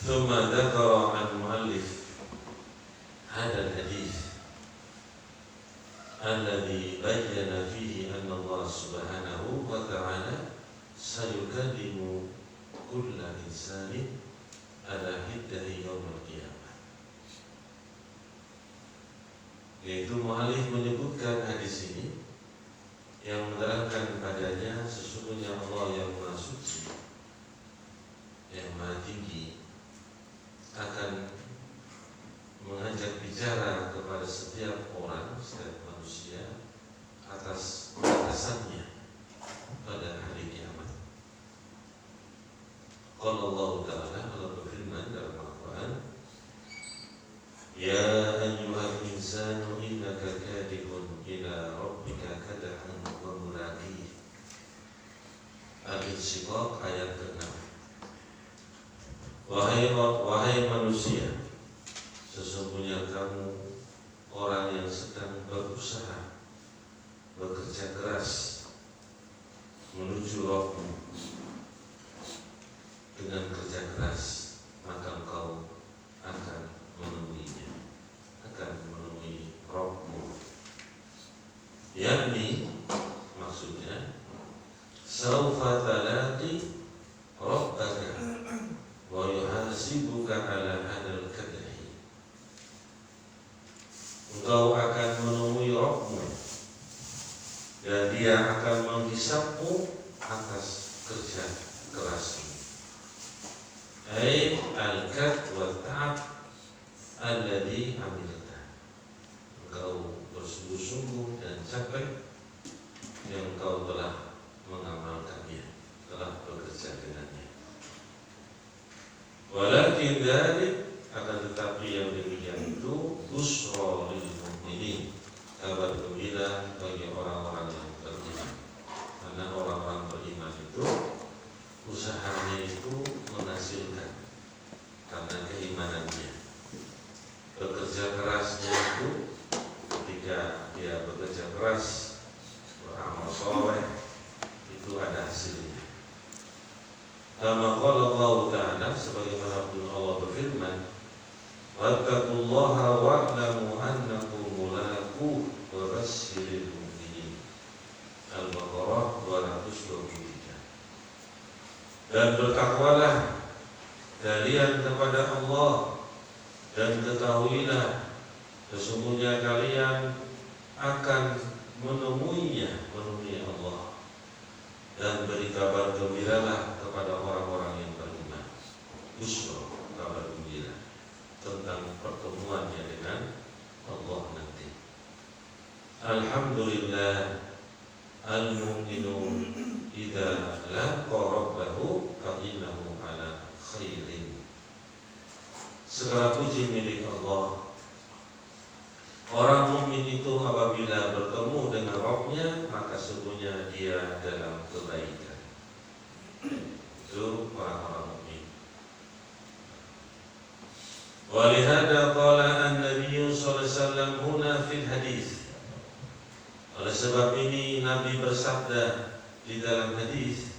ثم ذكر المؤلف هذا الحديث الذي بين فيه أن الله سبحانه وتعالى سيكلم كل إنسان على حدة يوم القيامة. Yaitu mu'alif menyebutkan hadis ini yang menerangkan padanya sesungguhnya Allah yang Maha Suci, yang Maha Tinggi akan mengajak bicara kepada setiap orang, setiap manusia atas batasannya pada hari kiamat. Qala Allah Ta'ala, Allah berfirman dalam Al-Quran, Ya ayyuhal insanu innaka kadihun ila rabbika kadahan wa mulaqih. Al-Insyiqaq ayat ke-6. Wahai manusia, sesungguhnya kamu orang yang sedang berusaha, bekerja keras menuju Rabbmu. Dengan kerja keras maka engkau akan menemuinya, akan menemui Rabbmu. Yakni maksudnya saufa talaqi rabbaka wa yuhasibuka ala hadal kadahi. Engkau akan menemui Rabbmu dan Dia akan menghisapmu atas kerja kerasmu. Ai al-kad wa ta'ab alladhi amilta. Engkau bersungguh-sungguh dan capek yang engkau telah mengamalkannya, telah bekerja dengannya. Walakin dzalik, akan tetapi yang demikian itu busra lil mu'minin, kabar gembira bagi orang-orang yang beriman. Karena orang-orang beriman itu usahanya itu menghasilkan karena keimanannya. Bekerja kerasnya itu ketika dia bekerja keras, beramal soleh, itu ada hasilnya. Kama qala Allah Ta'ala, sebagaimana Allah berfirman, wattaqullaha wa'lamu annakum mulaquh wa basyiril mu'minin. Al-Baqarah 223. Dan bertakwalah kalian kepada Allah dan ketahuilah sesungguhnya kalian akan menemuinya, menemui Allah, dan beri kabar gembiralah kepada orang-orang yang beriman. Busra, kabar gembira tentang pertemuannya dengan Allah nanti. Alhamdulillah al-mu'minun idza laqa rabbahu fa innahu ala khairin. Segala puji milik Allah. Orang mukmin itu apabila bertemu dengan Rabbnya, maka sesungguhnya dia dalam kebaikan. Itu orang-orang mukmin. Walihada qala an-nabiy sallallahu alaihi wasallam huna fil hadis. Oleh sebab ini Nabi bersabda di dalam hadis,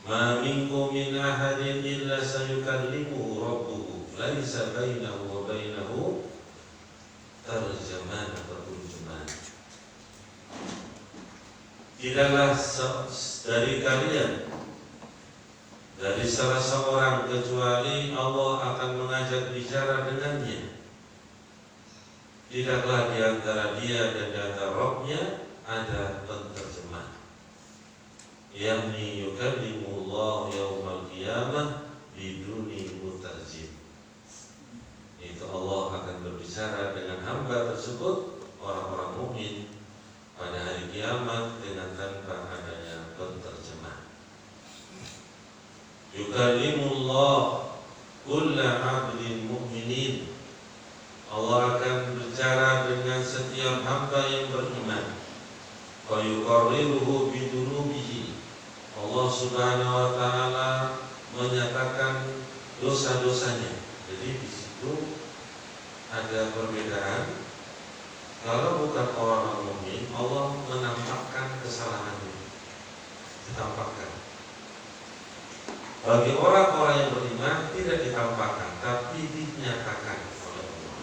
ma minkum min ahadin illa sayukallimuhu rabbuhu laisa bainahu wa bainahu tarjaman atau turjuman. Tidaklah dari kalian, dari salah seorang, kecuali Allah akan mengajak bicara dengannya. Tidaklah di antara dia dan di antara Rabbnya ada penterjemah. Yakni yukallimullah yaumal qiyamah biduni mutarjim. Itu Allah akan berbicara dengan hamba tersebut, orang-orang mukmin, pada hari kiamat dengan tanpa adanya penterjemah. Yukallimullah kulla abdin mu'minin. Allah akan berbicara dengan setiap hamba yang beriman. Wa yuqarriruhu bidunubihi. Allah Subhanahu wa taala menyatakan dosa-dosanya. Jadi di situ ada perbedaan. Kalau bukan orang mukmin, Allah menampakkan kesalahannya, ditampakkan. Bagi orang-orang yang beriman tidak ditampakkan, tapi dinyatakan oleh Allah.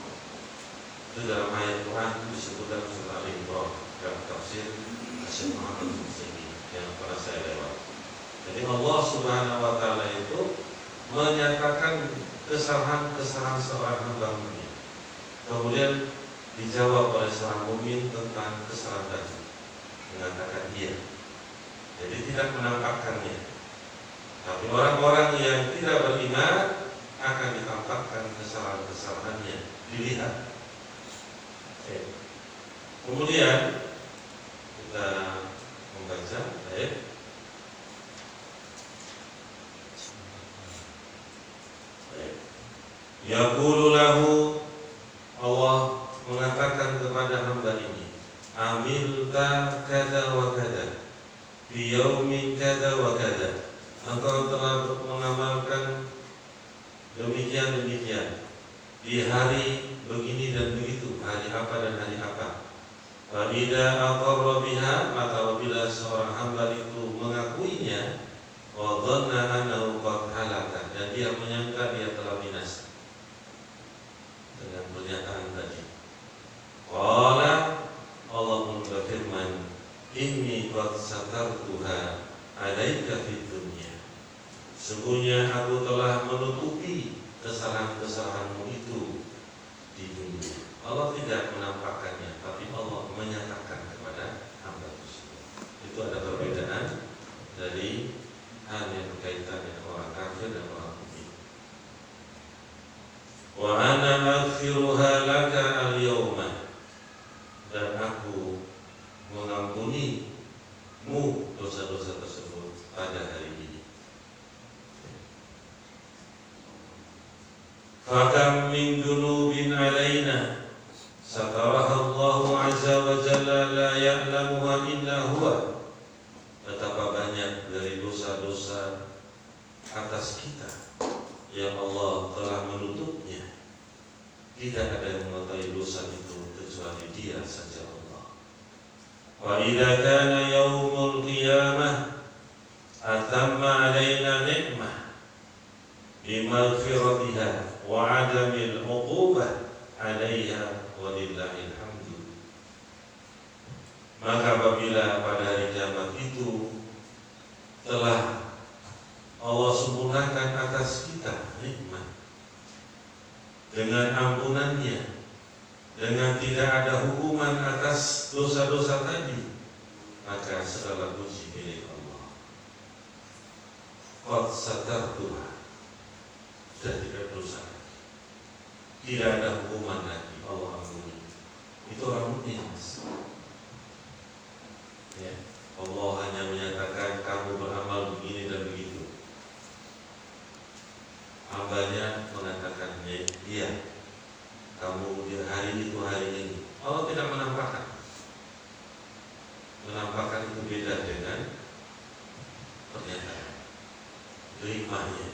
Itu dalam ayat Quran disebutkan surah Al-Imran dalam tafsir Syekh Muhammad bin Utsaimin yang pernah saya lewat. Jadi Allah Subhanahu wa taala itu menyatakan kesalahan-kesalahan seorang hamba mukmin. Kemudian dijawab oleh seorang mukmin tentang kesalahan tadi, mengatakan iya. Jadi tidak menampakkannya. Tapi orang-orang yang tidak beriman akan ditampakkan kesalahan-kesalahannya, dilihat. Kemudian kita membaca ayat. Yaqulu lahu, Allah mengatakan kepada hamba ini, amilta kada wa kada fi yaumin kada wa kada. Engkau telah mengamalkan demikian-demikian di hari begini dan begitu, hari apa dan hari apa. Fa idza aqarra biha, maka apabila seorang hamba itu mengakuinya, wa dhanna annahu qad halaka, dan dia menyangka dia telah binasa dengan pernyataan tadi. Qala, Allah pun berfirman, inni qad satartuha alaika fid dunya. Sungguhnya aku telah menutupi kesalahan-kesalahanmu itu di dunia. Allah tidak menampakkannya, tapi Allah menyatakan kepada hamba tersebut. Itu ada perbedaan dari hal yang berkaitan dengan orang kafir dan orang mukmin. Wa ana aghfiruha laka al-yawma, dan aku mengampunimu dosa-dosa tersebut pada hari ini. Fakam min dunubin alaina sataraha Allahu azza wa jalla la ya'lamuha illa huwa. Betapa banyak dari dosa-dosa atas kita yang Allah telah menutupnya. Tidak ada yang mengetahui dosa itu kecuali Dia saja, Allah. Wa idza kana yaumul qiyamah atamma alaina nikmah bimaghfiratiha wa 'adamil 'uqubah 'alaiha walillahil hamdu. Maka apabila pada hari kiamat itu telah Allah sempurnakan atas kita nikmat dengan ampunannya, dengan tidak ada hukuman atas dosa-dosa tadi, maka segala puji milik Allah. Qad satartuha, dan tidak dosa, tidak ada hukuman lagi, Allah ampuni. Itu orang mukmin. Ya, Allah hanya menyatakan kamu beramal begini dan begitu. Hambanya mengatakan iya, kamu di hari itu hari ini. Allah tidak menampakkan. Menampakkan itu beda dengan pernyataan. Itu hikmahnya.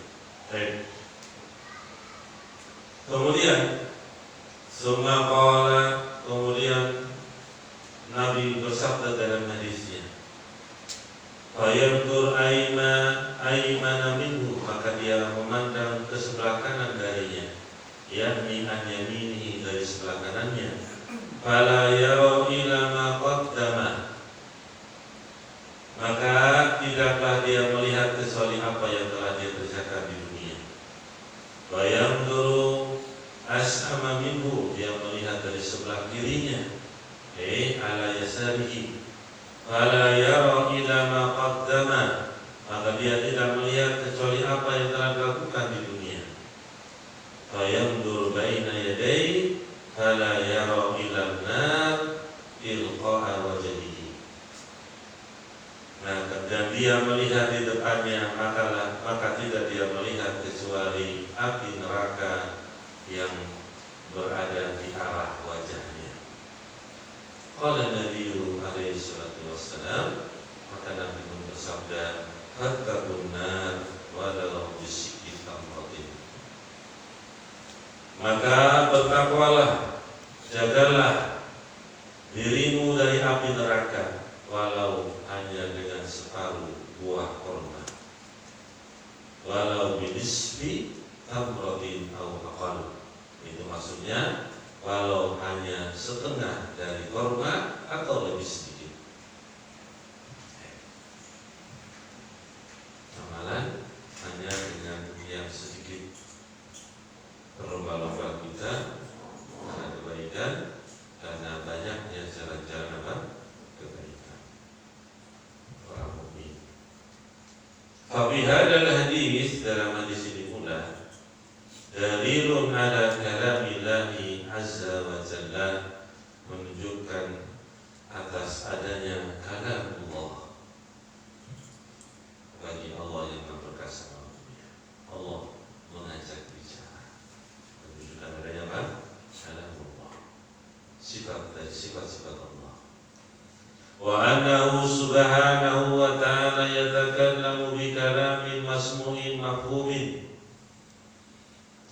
Kemudian summa qala, kemudian Nabi bersabda dalam hadisnya, fayantur aymana minhu, maka dia memandang ke sebelah kanan darinya, yakni an yaminihi, dari sebelah kanannya, fala yara ila ma qaddama, maka tidaklah dia melihat kecuali apa yang telah dia kerjakan di dunia. Fayantur as'ama minhu, dia melihat dari sebelah kirinya, ala yasarihi, fala yara ila ma qaddama, maka dia tidak melihat kecuali apa yang telah dilakukan di dunia. Fayandur baina yadayhi, fala yara ila an-nar tilqa'a wajhihi, dan dia melihat di depannya, maka tidak dia melihat kecuali api neraka yang berada di arah wajahnya. Qala Nabiyyu alaihi salatu wassalam, maka Nabi pun bersabda, fattaqun nar walau bisikki tamratin, maka bertakwalah, jagalah dirimu dari api neraka, walau hanya dengan separuh buah kurma. walau binisfi tamratin aw aqal. Itu maksudnya walau hanya setengah dari korma atau lebih sedikit. Amalan hanya dengan yang sedikit, berlomba-lomba kita karena kebaikan, karena banyaknya jalan-jalan apa? Kebaikan orang mukmin. Fa fi hadzal hadis, dalam hadis ini pula dalilun ala kalamillahi azza wa jalla, menunjukkan atas adanya kalam Allah bagi Allah yang Maha Perkasa. Allah mengajak bicara, menunjukkan adanya apa? Kalam Allah, sifat dari sifat-sifat Allah. Wa annahu subhanahu wa ta'ala yatakallamu bi kalamin masmu'in mafhumin.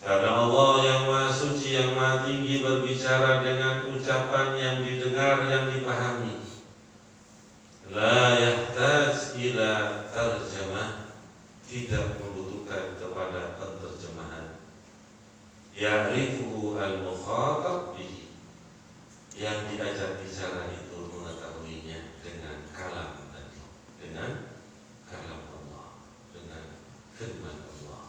Karena Allah yang Maha Suci, yang Maha Tinggi berbicara dengan ucapan yang didengar, yang dipahami. La yahtaj ila tarjamah, tidak membutuhkan kepada penterjemahan. Ya'rifuhu al-mukhatab bihi, yang diajak bicara itu mengetahuinya dengan kalam tadi, dengan kalam Allah, dengan firman Allah.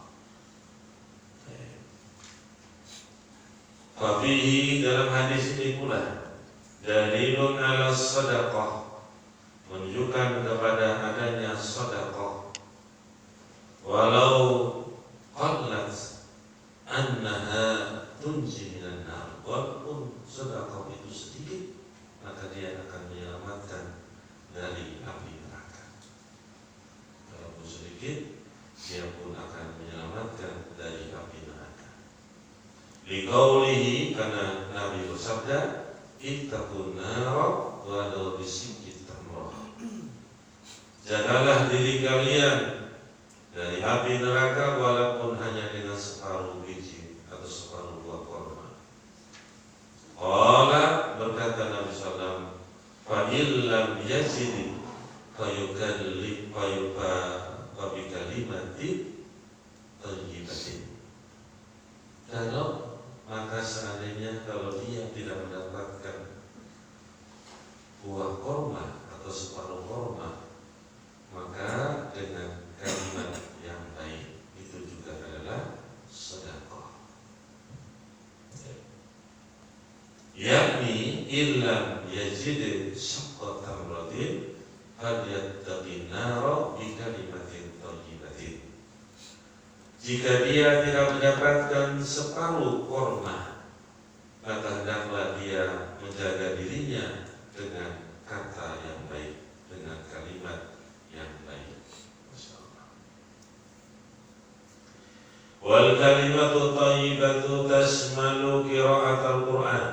Fafihi, dalam hadis ini pula dalilun ala sadaqah, menunjukkan kepada adanya sadaqah, walau qallat annaha tunji minan nar. Walaupun sedekah itu sedikit, maka dia akan menyelamatkan dari api neraka. Walaupun sedikit, dia pun akan menyelamatkan dari api neraka. Liqaulihi, karena Nabi bersabda, ittaqun nara walau bisikit tamrah. Jagalah diri kalian dari api neraka walaupun hanya dengan separuh biji atau separuh buah korma. Qala, berkata Nabi SAW, fa illam yazid fayukallim bi kalimatin thayyibatin. Maka seandainya kalau dia tidak mendapatkan buah korma atau separuh korma, maka dengan kalimat yang baik itu juga adalah sedekah. Yakni illam yazid syaqqa tamratin falyattaqin nara bi kalimatin thayyibatin. Jika dia tidak mendapatkan separuh korma, maka hendaklah dia menjaga dirinya dengan kata yang baik, dengan kalimat yang baik. Masyaallah. Wal kalimatu thayyibatu tasmalu qira'atal Qur'an.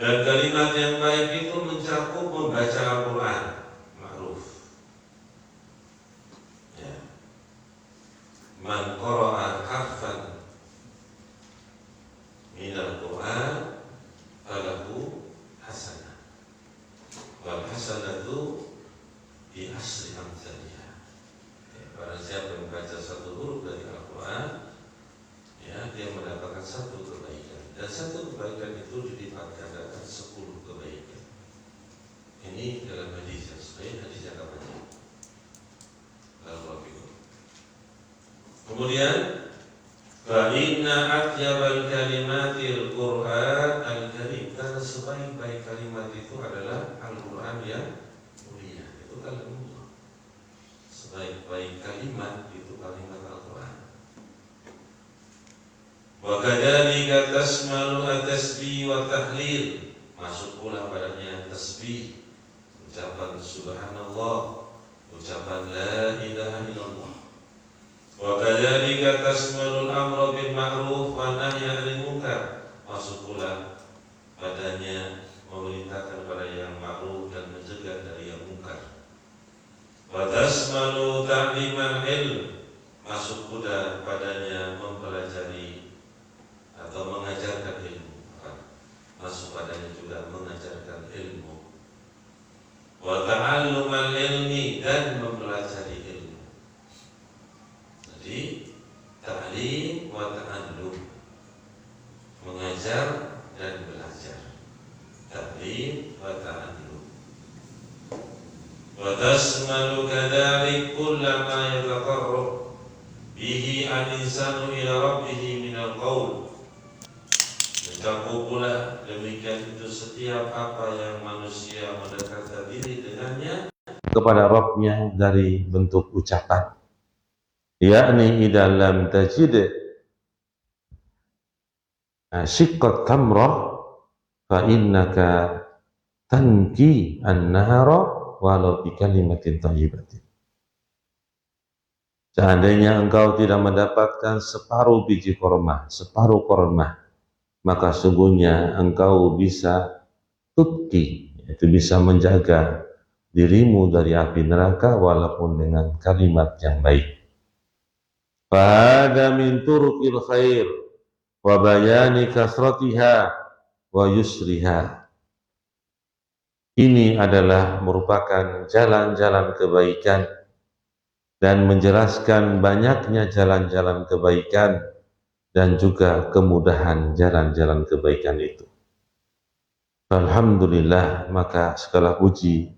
Dan kalimat yang baik itu mencakup membaca Al-Quran. Ma'ruf. Ya. Man qara'a harfan minal Qur'an falahu hasanah. Wal hasanatu bi asri amsalihha. Barang siapa yang membaca satu huruf dari Al-Quran, ya, dia mendapatkan satu kebaikan, dan satu kebaikan itu dilipat gandakan 10 kebaikan. Ini dalam hadis yang sahih, hadis yang banyak. Kemudian, fa inna atyabal kalimatil Qur'an al-karim, karena sebaik-baik kalimat itu adalah Al-Quran yang mulia. Itu kalam Allah. Sebaik-baik kalimat itu kalimat Al-Quran. Wa kadzalika tasmalu at-tasbih wa tahlil, masuk pula padanya tasbih, ucapan subhanallah, ucapan la ilaha illallah. Wa kadzalika tasmalu al-amru bil ma'ruf wa nahyi 'anil munkar, masuk pula padanya memerintahkan kepada yang ma'ruf dan mencegah dari yang munkar. Wa tasmalu ta'limal ilm, masuk pula padanya mempelajari atau mengajarkan ilmu, masuk padanya juga mengajarkan ilmu. Wa ta'allumal ilmi, dan mempelajari ilmu. التعظيم والتعلم وتشمل كذلك كل ما يتقرب به الإنسان إلى ربه من القول. Mencakup pula demikian itu setiap apa yang manusia mendekatkan diri dengannya kepada Rabbnya dari bentuk ucapan, yakni idza lam tajid shiqqat tamrah fa innaka tanki an-nahara walau bi kalimatin thayyibatin. Seandainya engkau tidak mendapatkan separuh biji korma, separuh korma, maka sungguhnya engkau bisa tutki, yaitu bisa menjaga dirimu dari api neraka walaupun dengan kalimat yang baik. Fahada min turuqil khair wa bayani kasratiha wa yusriha. Ini adalah merupakan jalan-jalan kebaikan dan menjelaskan banyaknya jalan-jalan kebaikan dan juga kemudahan jalan-jalan kebaikan itu. Alhamdulillah, maka segala puji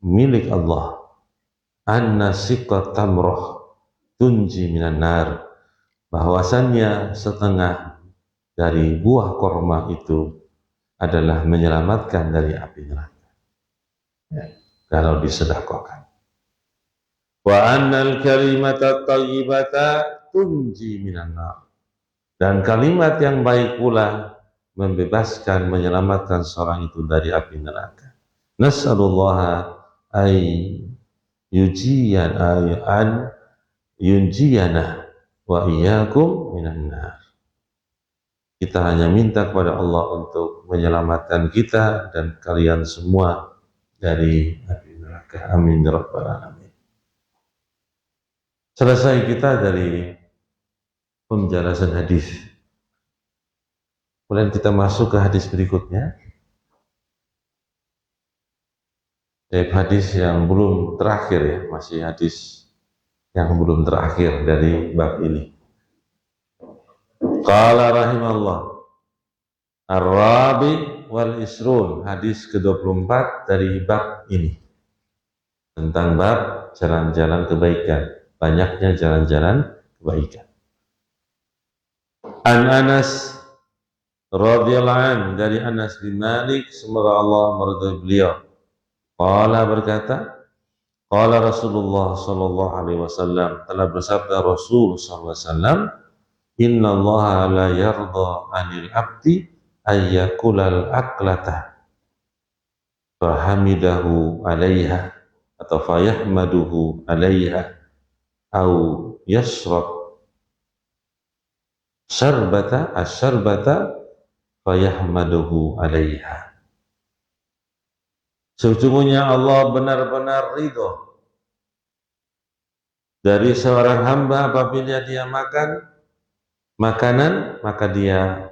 milik Allah. Anna siqat tamroh tunji minan nar, bahwasannya setengah dari buah korma itu adalah menyelamatkan dari api neraka, ya, kalau disedekahkan. Wa annal kalimata thayyibata tunji minan nar, dan kalimat yang baik pula membebaskan, menyelamatkan seorang itu dari api neraka. Nas'alullaha ay yunjiyana wa iyyakum minan nar. Kita hanya minta kepada Allah untuk menyelamatkan kita dan kalian semua dari api neraka. Amin ya rabbal alamin. Selesai kita dari penjelasan hadis. Kemudian kita masuk ke hadis berikutnya. Hadis yang belum terakhir, ya, masih hadis yang belum terakhir dari bab ini. Qala rahimallah Ar-Rabi wal Isrun, hadis ke-24 dari bab ini, tentang bab jalan-jalan kebaikan, banyaknya jalan-jalan kebaikan. An Anas radhiyallahu anhu, dari Anas bin Malik, semoga Allah meridhai beliau. Qala, berkata, qala Rasulullah sallallahu alaihi wasallam, telah bersabda Rasul sallallahu alaihi wasallam, inna Allah la yarda 'anil 'abdi ayyakulal aklata fahamidahu 'alaiha atau fayahmaduhu 'alaiha au yashrab syarbata asyarbata fayahmaduhu 'alaiha. Sesungguhnya Allah benar-benar ridho dari seorang hamba apabila dia makan makanan, maka dia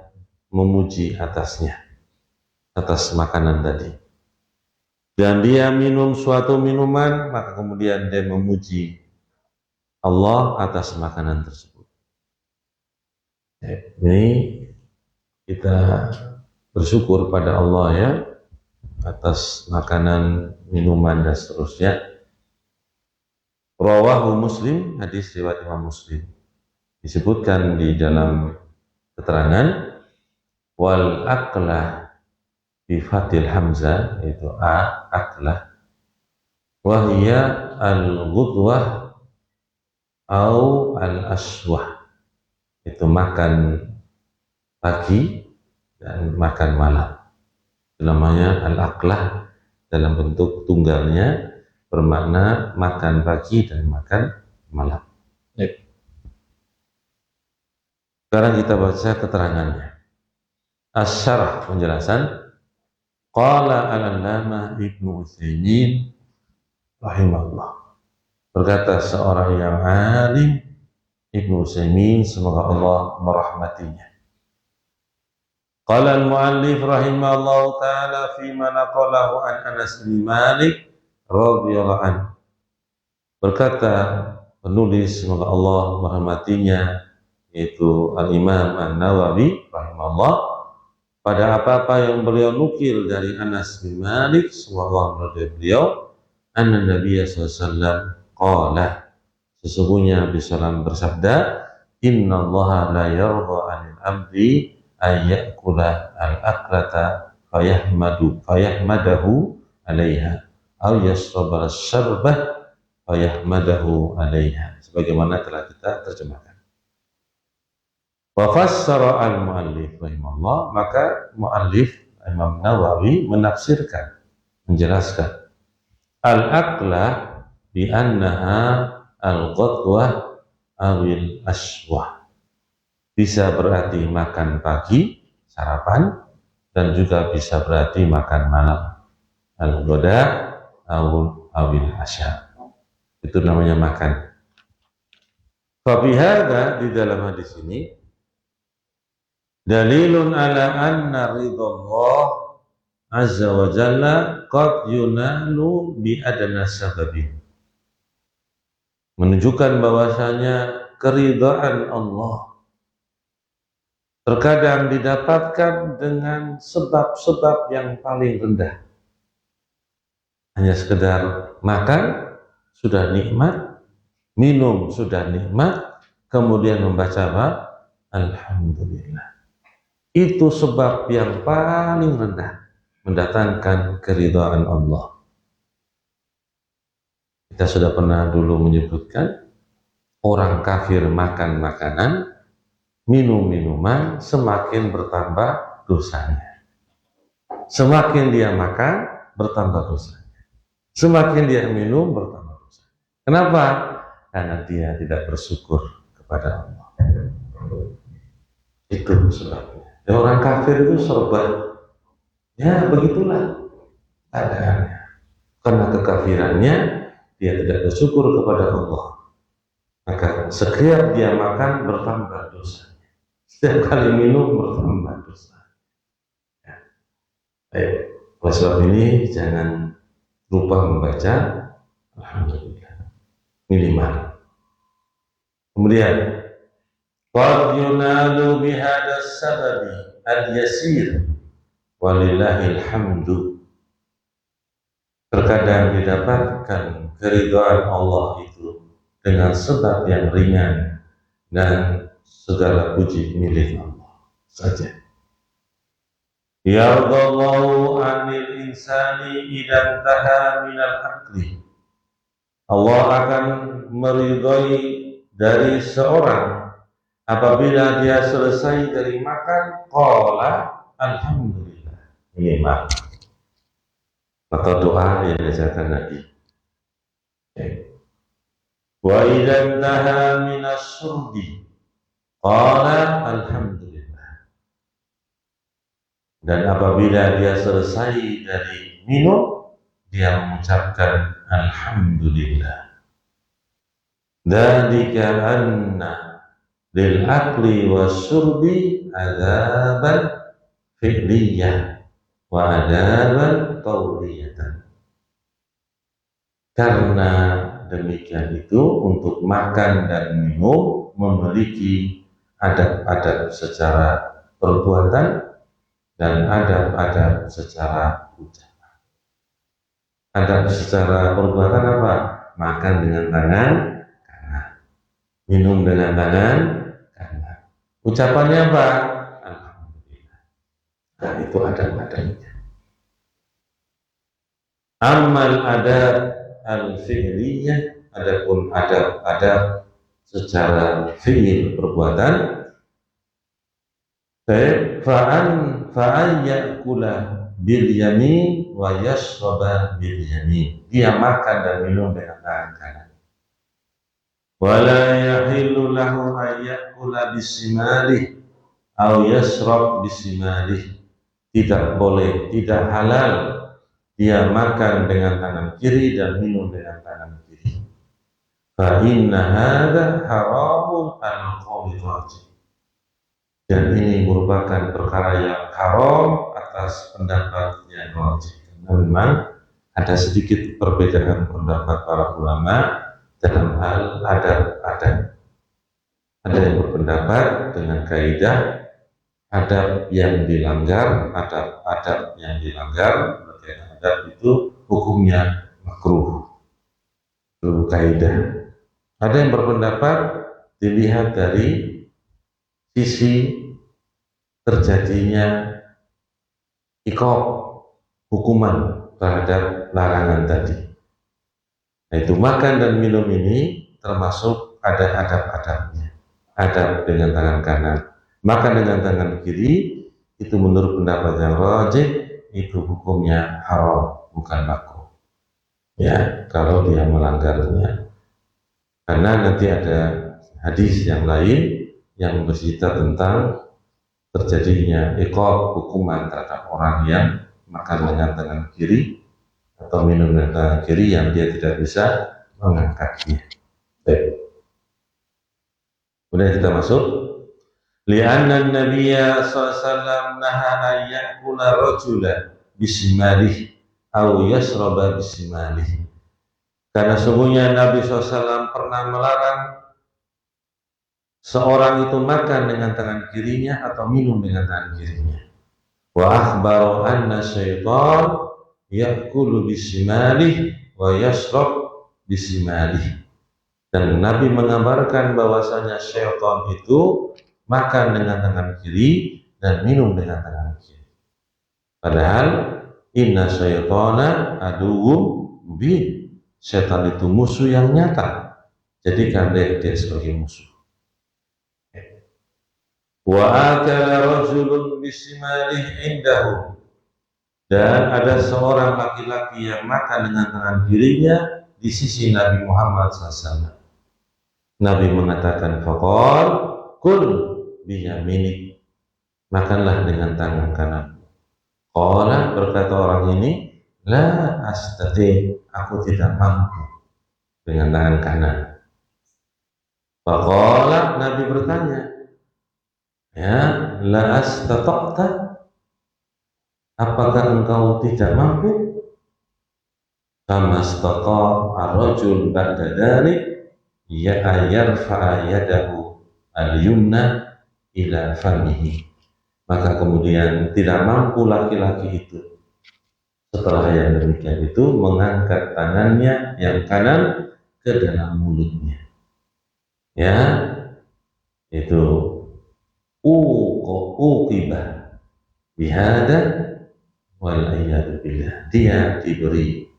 memuji atasnya, atas makanan tadi. Dan dia minum suatu minuman, maka kemudian dia memuji Allah atas makanan tersebut. Ini kita bersyukur pada Allah, ya, atas makanan, minuman, dan seterusnya. Rawahu Muslim, hadis riwayat Imam Muslim. Disebutkan di dalam keterangan wal aklah bi fathil hamzah, yaitu aklah, wa hiya al ghudwah au al aswah, itu makan pagi dan makan malam. Namanya al-aklah dalam bentuk tunggalnya, bermakna makan pagi dan makan malam. Sekarang kita baca keterangannya. Asy-syarah, penjelasan. Qala al-allamah Ibnu Utsaimin rahimahullah, berkata seorang yang alim, Ibnu Utsaimin, semoga Allah merahmatinya. Qala al-muallif rahimahullahu ta'ala fima naqalahu an Anas bin Malik radhiyallahu anhu, berkata penulis, semoga Allah merahmatinya, yaitu Al-Imam An-Nawawi rahimahullah, pada apa-apa yang beliau nukil dari Anas bin Malik radhiyallahu anhu beliau, anna Nabi sallallahu alaihi wasallam qala, sesungguhnya Nabi sallallahu bersabda, inna Allah la yarda 'anil 'abdi ay ya'kula al-aklata fayahmadahu 'alaiha aw yashraba asy-syarbah fayahmadahu 'alaiha, sebagaimana telah kita terjemahkan. Wa fassara al-muallif rahimahullah, maka muallif Imam Nawawi menafsirkan, menjelaskan al-akla bi annaha al-ghadwah awil aswah, bisa berarti makan pagi, sarapan, dan juga bisa berarti makan malam, al-ghada awil asya, itu namanya makan. Fa bihadza, di dalam hadis ini dalilun ala anna ridallah azza wa jalla qad yunalu bi adna sababin, menunjukkan bahwasanya keridhaan Allah terkadang didapatkan dengan sebab-sebab yang paling rendah. Hanya sekedar makan sudah nikmat, minum sudah nikmat, kemudian membaca apa? Alhamdulillah. Itu sebab yang paling rendah mendatangkan keridhaan Allah. Kita sudah pernah dulu menyebutkan, orang kafir makan makanan, minum minuman, semakin bertambah dosanya. Semakin dia makan, bertambah dosanya. Semakin dia minum, bertambah dosanya. Kenapa? Karena dia tidak bersyukur kepada Allah. Itu sebabnya. Ya, orang kafir itu serba, ya begitulah keadaannya. Karena kekafirannya, dia tidak bersyukur kepada Allah. Maka setiap dia makan bertambah dosanya. Setiap kali minum bertambah dosa. Ya. Baik, oleh sebab ini jangan lupa membaca Alhamdulillah minimal. Kemudian qad yunalu bihadha sababi al-yasir walillahil hamdu, terkadang didapatkan keridhaan Allah itu dengan sebab yang ringan, dan segala puji milik Allah saja. Yardallahu 'anil insani idan taha minal akli, Allah akan meridhai dari seorang apabila dia selesai dari makan, qala alhamdulillah, ini maaf, atau doa yang diajarkan Nabi. Wa idan taha minas surbi qala alhamdulillah, dan apabila dia selesai dari minum, dia mengucapkan alhamdulillah. Dzalika anna lil akli wasyurbi adzaban fi'liyah wa adaban qauliyatan. Karena demikian itu, untuk makan dan minum memiliki adab-adab secara perbuatan dan adab-adab secara ucapan. Adab secara perbuatan apa? Makan dengan tangan kanan, minum dengan tangan kanan. Ucapannya apa? Alhamdulillah. Nah, itu adab-adabnya. Amal adab al-fi'liyah, adapun adab-adab secara fi'il perbuatan, fa'an ya'kula bil yamin wa yashraba bil yamin, dia makan dan minum dengan tangan kanan. Wala yahillu lahu an ya'kula bisimalih aw yashrab bisimalih, tidak boleh, tidak halal dia makan dengan tangan kiri dan minum dengan tangan kiri. Fa inna hadza haramun al-qawli, dan ini merupakan perkara yang haram atas pendapat yang rajih. Memang ada sedikit perbedaan pendapat para ulama dalam hal adab-adab. Ada yang berpendapat dengan kaidah adab yang dilanggar, adab yang dilanggar, berarti adab itu hukumnya makruh. Itu kaidah. Ada yang berpendapat dilihat dari sisi terjadinya iqab, hukuman terhadap larangan tadi. Yaitu makan dan minum ini termasuk ada adab-adabnya. Adab dengan tangan kanan, makan dengan tangan kiri, itu menurut pendapat yang rajih itu hukumnya haram, bukan makruh. Ya, kalau dia melanggarnya. Karena nanti ada hadis yang lain yang bercerita tentang terjadinya iqab, hukuman terhadap orang yang makan dengan tangan kiri atau minum dengan tangan kiri yang dia tidak bisa mengangkatnya. Baik. Kemudian kita masuk. Li'anna Nabiyya sallallahu naha an ya'kula rajula bisimalihi aw yashraba bisimalihi. Karena sungguhnya Nabi SAW pernah melarang seorang itu makan dengan tangan kirinya atau minum dengan tangan kirinya. Wa akhbaru anna syaitan ya'kulu bisimalihi wa yashrab bisimalihi. Dan Nabi mengabarkan bahwasanya syaitan itu makan dengan tangan kiri dan minum dengan tangan kiri. Padahal inna syaitana aduwwum mubin. Setan itu musuh yang nyata. Jadikan dia sebagai musuh. Wa akala rajulun bisimalihi indahu. Dan ada seorang laki-laki yang makan dengan tangan kirinya di sisi Nabi Muhammad SAW. Nabi mengatakan, faqal kul biyaminik, makanlah dengan tangan kanan. Qala, berkata orang ini, la astati, aku tidak mampu dengan tangan kanan. Faqala, Nabi bertanya, ya, la astata'ta, apakah engkau tidak mampu? Kama astata'a ar-rajul ba'da dhalik ya yarfa'a yadahu al-yumna ila famihi. Maka kemudian tidak mampu laki-laki itu setelah yang demikian itu mengangkat tangannya yang kanan ke dalam mulutnya. Ya, itu uqibah bihada wal iyadu billah. Dia diberi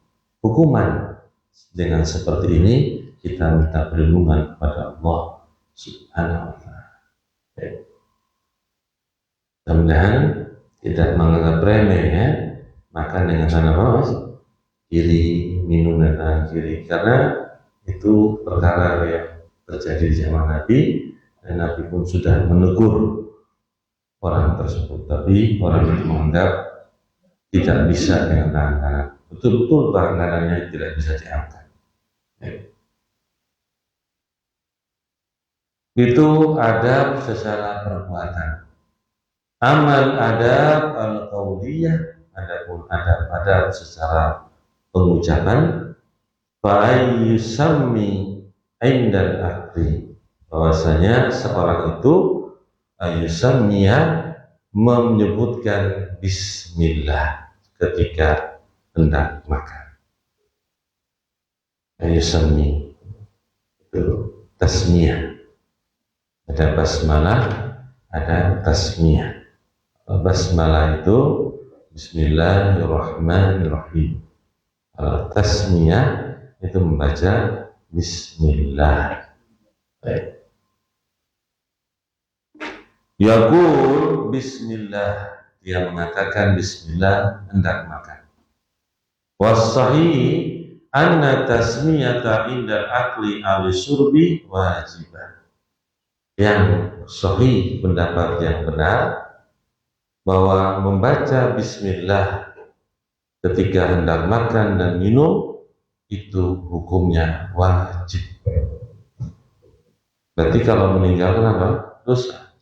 hukuman dengan seperti ini. Kita minta perlindungan kepada Allah Subhanahu wa ta'ala. Mudah-mudahan tidak menganggap remeh ya, makan dengan tangan kiri, minum dengan tangan kiri, karena itu perkara yang terjadi di zaman Nabi, dan Nabi pun sudah menegur orang tersebut, tapi orang itu menganggap tidak bisa dengan tangan kanan. Betul-betul tangan kanannya tidak bisa diangkat. Itu adab secara perbuatan. Amal adab al-qauliyah, adapun adab secara pengucapan, fa'ayyusammi indal akli, bahwasanya seorang itu ayyusammiya, menyebutkan bismillah ketika hendak makan. Ayyusammi itu tasmiyah. Ada basmalah, ada tasmiyah. Basmalah itu Bismillahirrahmanirrahim. Tasmiyah itu membaca Bismillah. Baik. Yaqul Bismillah, dia mengatakan Bismillah hendak makan. Was-sahih anna tasmiyata indal akli aw syurbi wajibah. Yang sahih, pendapat yang benar, bahwa membaca bismillah ketika hendak makan dan minum itu hukumnya wajib. Berarti kalau meninggalkan apa? Dosa.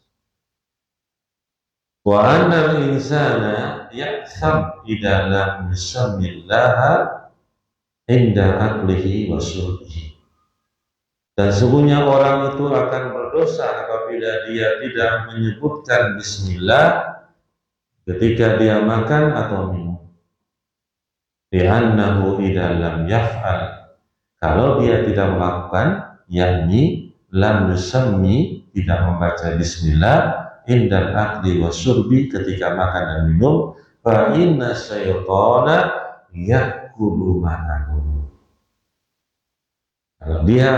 Wa anna al-insana ya'tham idza lam yusammillaha inda aklihi wa syurbihi. Dan sesungguhnya orang itu akan berdosa apabila dia tidak menyebutkan bismillah ketika dia makan atau minum. Li'annahu idza lam yaf'al, kalau dia tidak melakukan, yakni lam yusammi, tidak membaca bismillah indal akli wasyurbi, ketika makan dan minum, fa inna syaitana yakulu ma'ahu. Kalau dia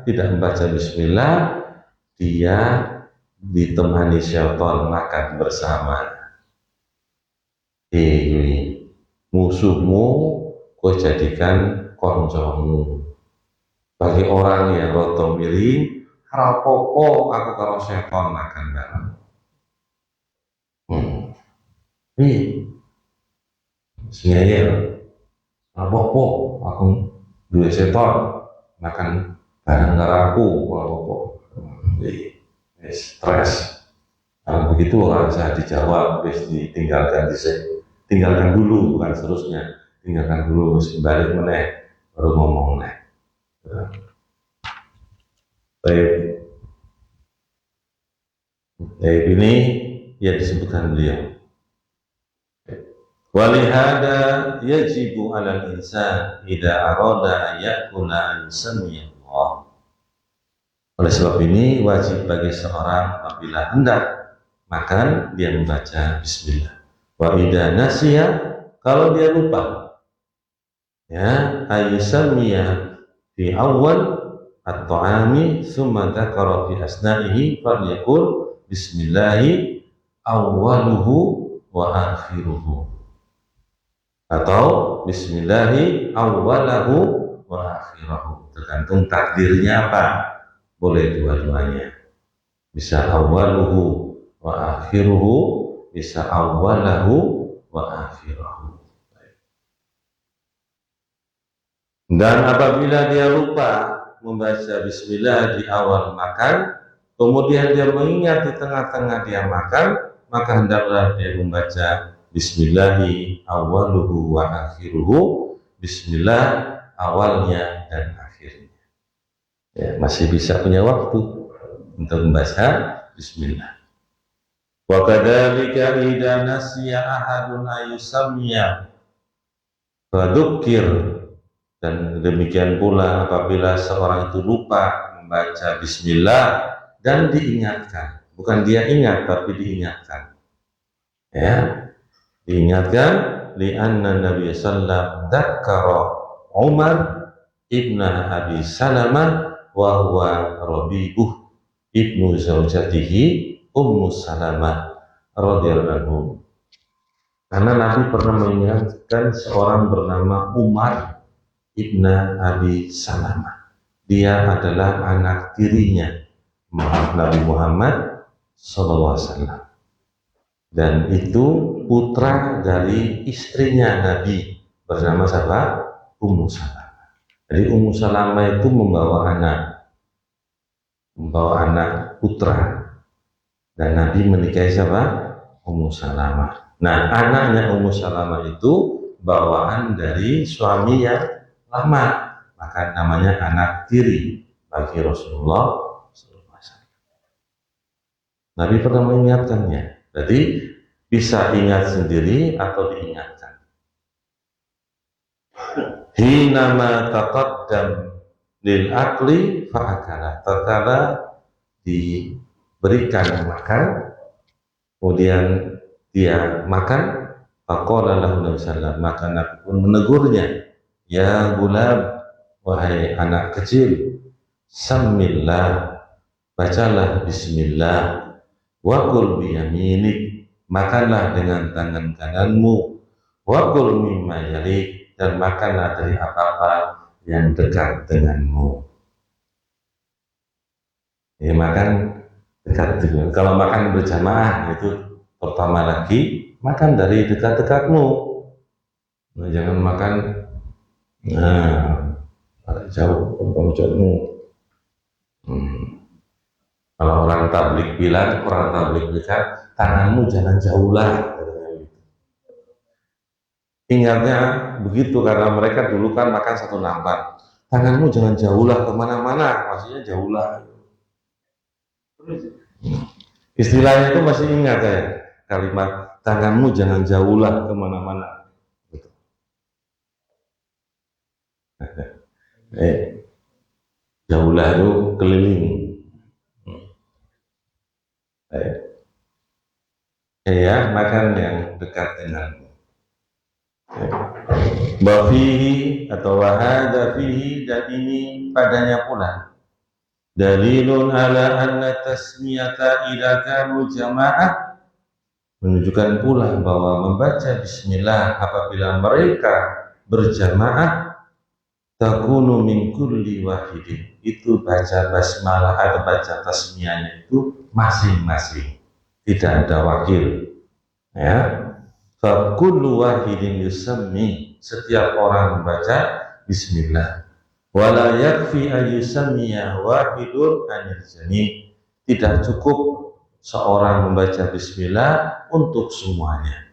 tidak membaca bismillah, dia ditemani syaitan makan bersama. Musuhmu kau jadikan koncomu. Bagi orang yang roto miring, rapopo aku karo syaitan makan bareng. Ngeyel, rapopo aku dua seton makan bareng karo aku, rapopo. Stres. Kalau begitu orang saya dijawab, ditinggalkan tinggalkan dulu, bukan seterusnya. Tinggalkan dulu, balik meneh, baru ngomong meneh. Baik, ini yang disebutkan beliau. Walihada yajibu 'alal insan idza arada an yakula an samiyallah. Oleh sebab ini wajib bagi seorang apabila hendak makan dia membaca bismillah. Wa idza nasiya, kalau dia lupa, ya, ayyusamiya fi awal at-ta'ami thumma dzakara fi asna'ihi falyaqul bismillahi awwaluhu wa akhiruhu, atau bismillahi awwalahu wa akhirahu, tergantung takdirnya apa, boleh dua-duanya, bisa awwaluhu wa akhiruhu, bisa awwalahu wa akhirahu. Dan apabila dia lupa membaca bismillah di awal makan, kemudian dia mengingat di tengah-tengah dia makan, maka hendaklah dia membaca bismillahi awwaluhu wa akhiruhu, bismillah awalnya dan akhirnya. Ya, masih bisa punya waktu untuk membaca bismillah. Wa kadzalika idza nasiya ahadun ayyusammiya fadzukir, dan demikian pula apabila seorang itu lupa membaca bismillah dan diingatkan, bukan dia ingat tapi diingatkan, ya, diingatkan. Li'anna Nabi sallallahu dzakara Umar ibn Abi Salamah wa huwa rabibuh ibnu zaujatihi Ummu Salamah radhiyallahu anhu. Karena Nabi pernah mengingatkan seorang bernama Umar ibn Abi Salamah. Dia adalah anak tirinya Nabi Muhammad SAW, dan itu putra dari istrinya Nabi bernama siapa? Ummu Salamah. Jadi Ummu Salamah itu membawa anak putra, dan Nabi menikahi siapa? Ummu Salamah. Nah, anaknya Ummu Salamah itu bawaan dari suami yang lama, maka namanya anak tiri bagi Rasulullah SAW. Nabi pernah mengingatkannya. Jadi bisa ingat sendiri atau diingatkan. Hinama taqaddam lil akli fa'akala, tatkala diberikan makan kemudian dia makan, faqala lahu Nabi sallallahu, maka Nabi pun menegurnya, ya gulam, wahai anak kecil, sammillah, bacalah bismillah, wakul biyaminik, makanlah dengan tangan kananmu, wakul mimma yalik, dan makanlah dari apa-apa yang dekat denganmu. Ya, makan dekat dengan, kalau makan berjamaah itu pertama lagi makan dari dekat-dekatmu. Nah, jangan makan jauh pojokmu. Kalau orang tablik bilang, tanganmu jangan jauh lah. Ingatnya begitu, karena mereka dulu kan makan satu nampan. tanganmu jangan jauhlah kemana-mana, maksudnya jauhlah. Istilahnya itu masih ingat ya, kalimat tanganmu jangan jauhlah kemana-mana. Jauhlah itu keliling. Ya, makan yang dekat denganmu. Bafihi atau wahada fihi, dan ini padanya pula dalilun ala anna tasmiyata idza kanu jama'ah, menunjukkan pula bahwa membaca bismillah apabila mereka berjamaah, takunu min kulli wahidin, itu baca basmalah atau baca tasmiyahnya itu masing-masing, tidak ada wakil ya. Fa kullu wahidin yusammi, setiap orang membaca bismillah. Wala yakfi ayyusammiya wahidun anil jami', tidak cukup seorang membaca bismillah untuk semuanya.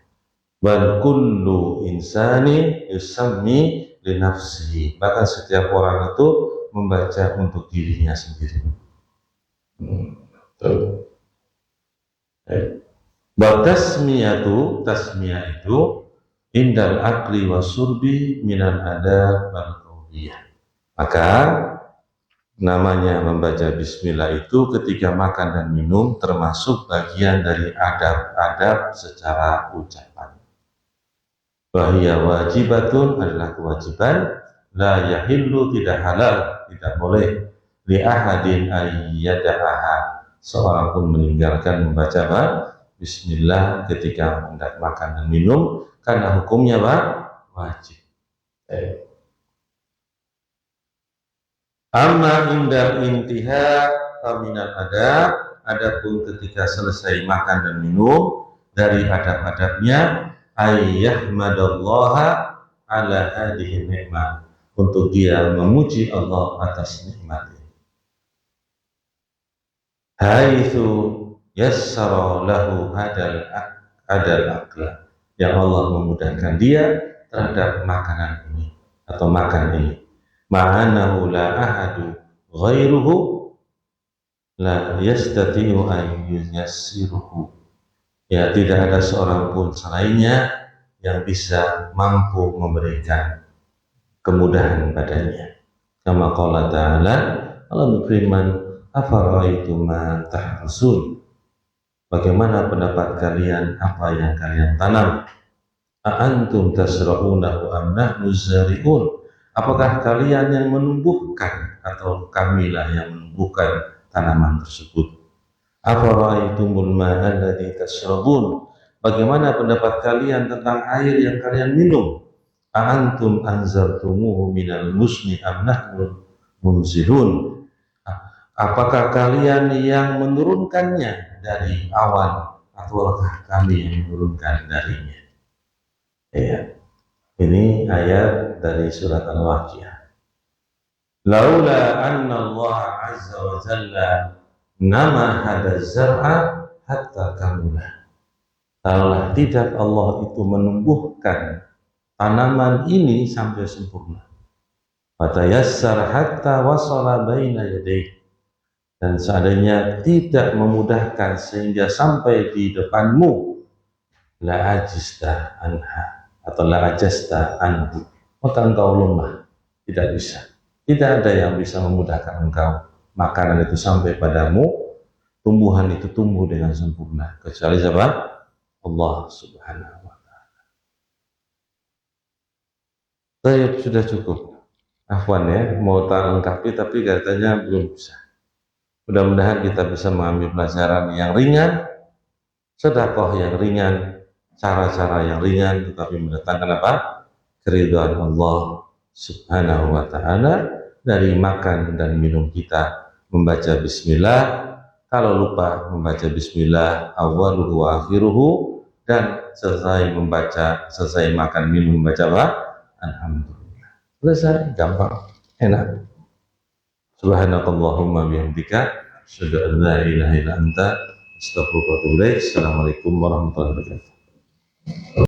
Bal kullu insani yusammi li nafsihi, bahkan setiap orang itu membaca untuk dirinya sendiri. Tasmiyah itu indal akli wa surbi minal adab wal qauliyah. Maka namanya membaca bismillah itu ketika makan dan minum termasuk bagian dari adab-adab secara ucapan. Wahia wajibatun, adalah kewajiban, la yahillu, tidak halal, tidak boleh, li ahadin ayyada'aha, seorang pun meninggalkan membaca bismillah ketika hendak makan dan minum, karena hukumnya wajib. Amma indal intiha minal adab, adapun ketika selesai makan dan minum dari adab-adabnya, ayyahmadallaha ala hadhihi ni'mah, untuk dia memuji Allah atas nikmat ini. Haitsu yassara lahu adal akla, yang Allah memudahkan dia terhadap makanan ini atau makan ini. Ma'anahu la ahadu ghairuhu la yastati'u an yuyassiruhu, ya tidak ada seorang pun selainnya yang bisa mampu memberikan kemudahan padanya. Kama qala ta'ala, Allah berfirman, afara'aitum ma tahrusun, bagaimana pendapat kalian apa yang kalian tanam? A'antum tasra'unahu am nahnu zari'un, apakah kalian yang menumbuhkan atau kamilah yang menumbuhkan tanaman tersebut? Afara'aitumul ma'a alladzi tashrabun, bagaimana pendapat kalian tentang air yang kalian minum? A'antum anzaltumuhu minal musni am nahnu munzilun, apakah kalian yang menurunkannya dari awan ataukah kami yang menurunkan darinya? Ya, ini ayat dari surat Al-Waqiah. Laula anna Allah azza wa jalla nama hadaz zar'a hatta kamula, kalaulah tidak Allah itu menumbuhkan tanaman ini sampai sempurna, fatayassar hatta wasala baina yadayhi, dan seandainya tidak memudahkan sehingga sampai di depanmu, la ajista anha atau la ajasta anhu, maka engkau lemah, tidak bisa, tidak ada yang bisa memudahkan engkau makanan itu sampai padamu, tumbuhan itu tumbuh dengan sempurna, kecuali siapa? Allah subhanahu wa ta'ala. Sudah cukup, afwan ya, mau tak lengkapi tapi katanya belum bisa. Mudah-mudahan kita bisa mengambil pelajaran yang ringan, sedekah yang ringan, cara-cara yang ringan, tetapi mendatangkan apa? Keridhaan Allah subhanahu wa ta'ala dari makan dan minum kita. Membaca bismillah, kalau lupa membaca bismillah awwaluhu wa akhiruhu, dan selesai makan minum membaca apa? Alhamdulillah. Selesai, gampang, enak. Subhanakallahumma bihamdika asyhadu an la ilaha illa anta astaghfiruka wa atubu ilaik. Assalamualaikum warahmatullahi wabarakatuh.